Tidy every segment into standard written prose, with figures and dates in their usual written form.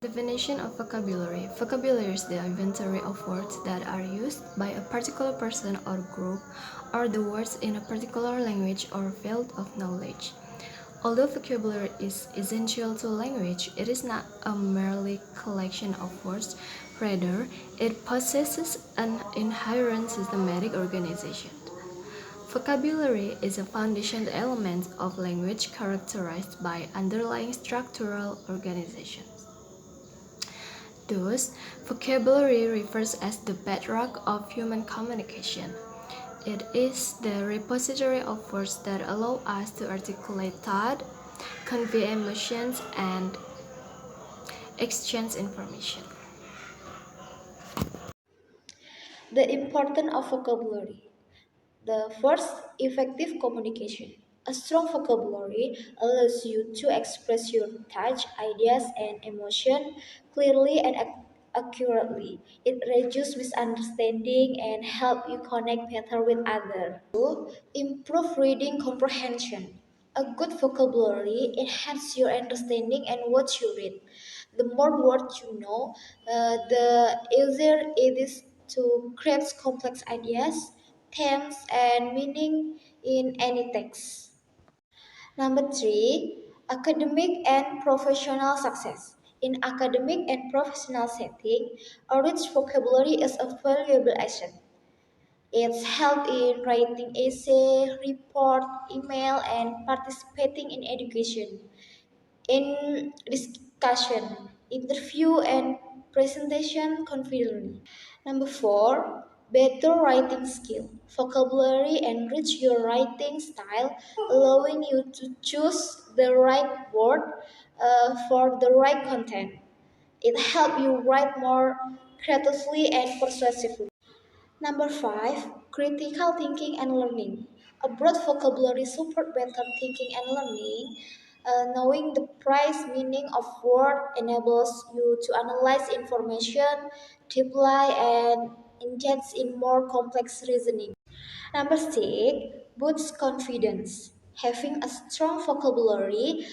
Definition of vocabulary. Vocabulary is the inventory of words that are used by a particular person or group, or the words in a particular language or field of knowledge. Although vocabulary is essential to language, it is not a merely collection of words. Rather, it possesses an inherent systematic organization. Vocabulary is a foundation element of language characterized by underlying structural organization. Thus, vocabulary refers as the bedrock of human communication. It is the repository of words that allow us to articulate thought, convey emotions, and exchange information. The importance of vocabulary. The first, effective communication. A strong vocabulary allows you to express your thoughts, ideas, and emotion clearly and accurately. It reduces misunderstanding and help you connect better with others. Two, improve reading comprehension. A good vocabulary enhances your understanding and what you read. The more words you know, the easier it is to grasp complex ideas, themes, and meaning in any text. Number three, academic and professional success. In academic and professional setting, a rich vocabulary is a valuable asset. It's help in writing essay, report, email, and participating in education, in discussion, interview, and presentation confidently. Number four, better writing skill. Vocabulary enrich your writing style, allowing you to choose the right word for the right content. It helps you write more creatively and persuasively. Number five, critical thinking and learning. A broad vocabulary support better thinking and learning. Knowing the precise meaning of word enables you to analyze information, reply, and engage in more complex reasoning. Number six, boosts confidence. Having a strong vocabulary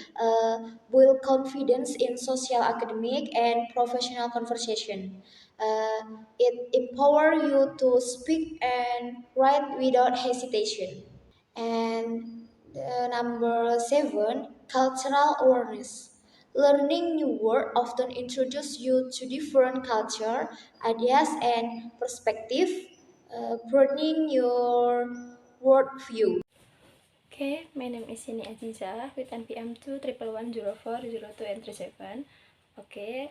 build confidence in social, academic, and professional conversation. It empower you to speak and write without hesitation. And number seven, cultural awareness. Learning new words often introduce you to different culture, ideas, and perspective, broadening your worldview. Okay, my name is Sini Aziza with NPM 211104002 and 37. Okay,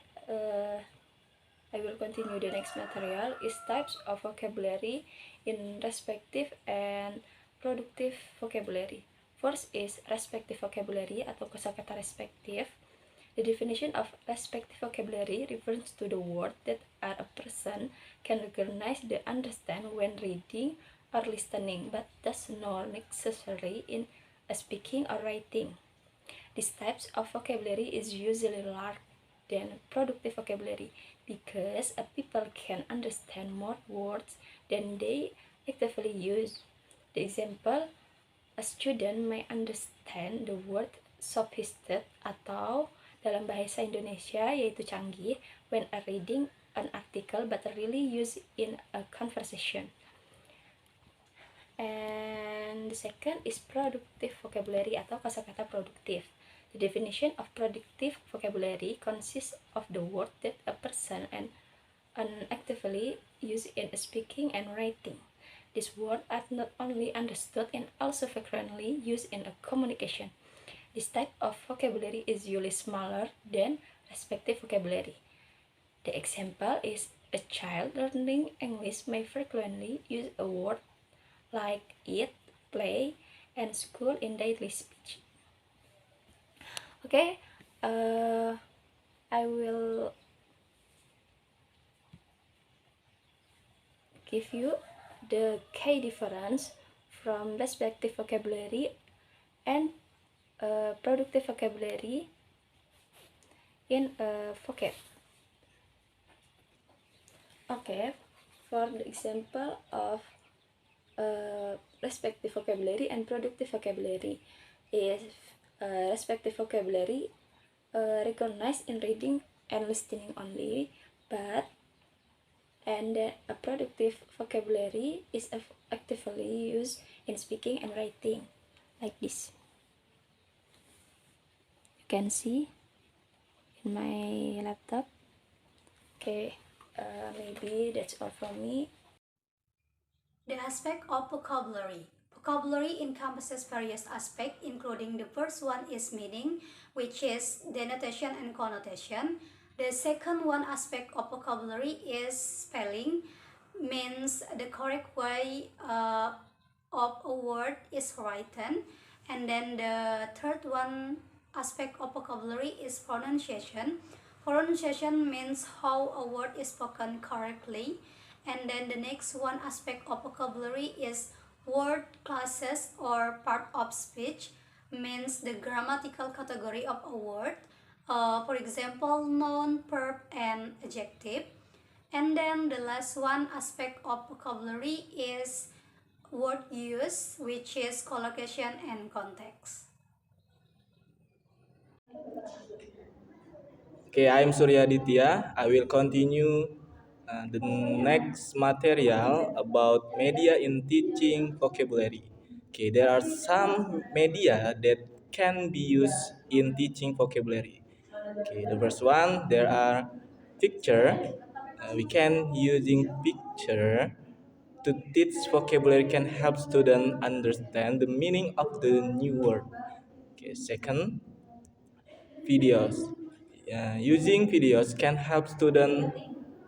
I will continue the next material is types of vocabulary in respective and productive vocabulary. First is respective vocabulary atau kosakata respective. The definition of respective vocabulary refers to the word that a person can recognize and understand when reading or listening, but does not necessarily in speaking or writing. These types of vocabulary is usually larger than productive vocabulary because people can understand more words than they actively use. The example, a student may understand the word sophisticated atau dalam bahasa Indonesia yaitu canggih when reading an article but really used in a conversation. And the second is productive vocabulary atau kosakata produktif. The definition of productive vocabulary consists of the word that a person and actively use in speaking and writing. These words are not only understood and also frequently used in a communication. This type of vocabulary is usually smaller than respective vocabulary. The example is a child learning English may frequently use a word like eat, play, and school in daily speech. Okay, I will give you the key difference from respective vocabulary and productive vocabulary in vocab. Okay, for the example of respective vocabulary and productive vocabulary is respective vocabulary recognized in reading and listening only, and a productive vocabulary is actively used in speaking and writing, like this. You can see in my laptop. Okay, maybe that's all from me. The aspect of vocabulary. Vocabulary encompasses various aspects, including the first one is meaning, which is denotation and connotation. The second one aspect of vocabulary is spelling, means the correct way of a word is written. And then the third one aspect of vocabulary is pronunciation. Pronunciation means how a word is spoken correctly. And then the next one aspect of vocabulary is word classes or part of speech, means the grammatical category of a word. For example, noun, verb, and adjective. And then the last one aspect of vocabulary is word use, which is collocation and context. Okay, I'm Surya Aditya. I will continue the next material about media in teaching vocabulary. Okay, there are some media that can be used in teaching vocabulary. Okay, the first one, there are picture. We can using picture to teach vocabulary can help students understand the meaning of the new word. Okay, second, videos. Using videos can help students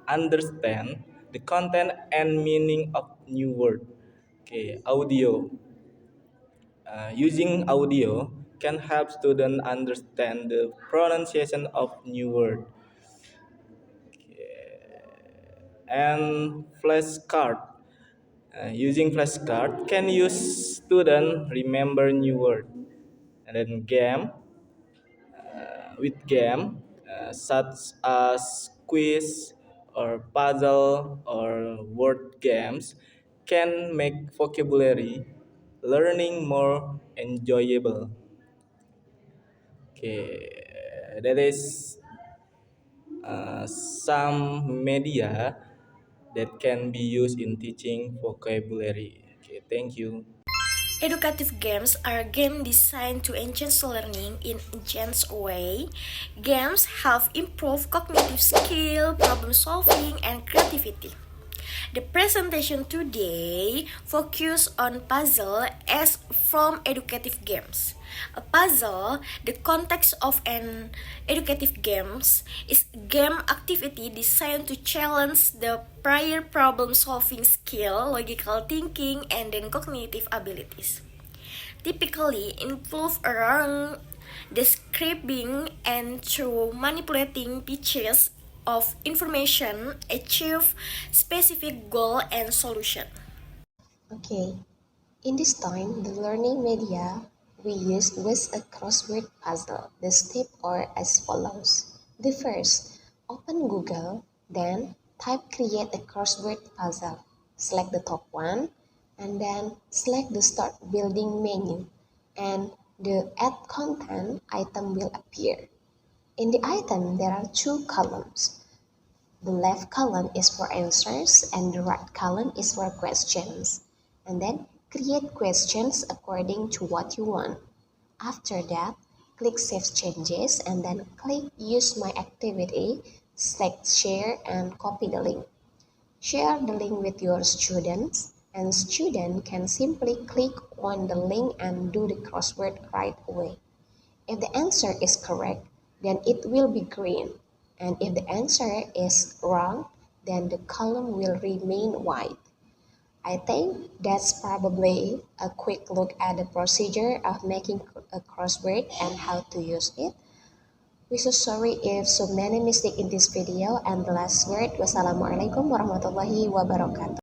understand the content and meaning of new word. Okay, audio. Using audio can help students understand the pronunciation of new word. And flashcard. Using flashcard can use student remember new word. And then game. With game such as quiz or puzzle or word games can make vocabulary learning more enjoyable. Okay, that is some media that can be used in teaching vocabulary. Okay, thank you. Educative games are games designed to enhance learning in a enhanced way. Games help improve cognitive skill, problem solving, and creativity. The presentation today focus on puzzle as from educative games. A puzzle, the context of an educative games, is a game activity designed to challenge the prior problem-solving skill, logical thinking, and then cognitive abilities. Typically involve around describing and through manipulating pictures of information achieve specific goal and solution. Okay, in this time, the learning media we used was a crossword puzzle. The steps are as follows. The first, open Google, then type create a crossword puzzle. Select the top one, and then select the start building menu, and the add content item will appear. In the item, there are two columns. The left column is for answers and the right column is for questions. And then create questions according to what you want. After that, click Save Changes and then click Use My Activity, select Share and copy the link. Share the link with your students and student can simply click on the link and do the crossword right away. If the answer is correct, then it will be green. And if the answer is wrong, then the column will remain white. I think that's probably a quick look at the procedure of making a crossword and how to use it. We're so sorry if so many mistakes in this video. And the last word, wassalamualaikum warahmatullahi wabarakatuh.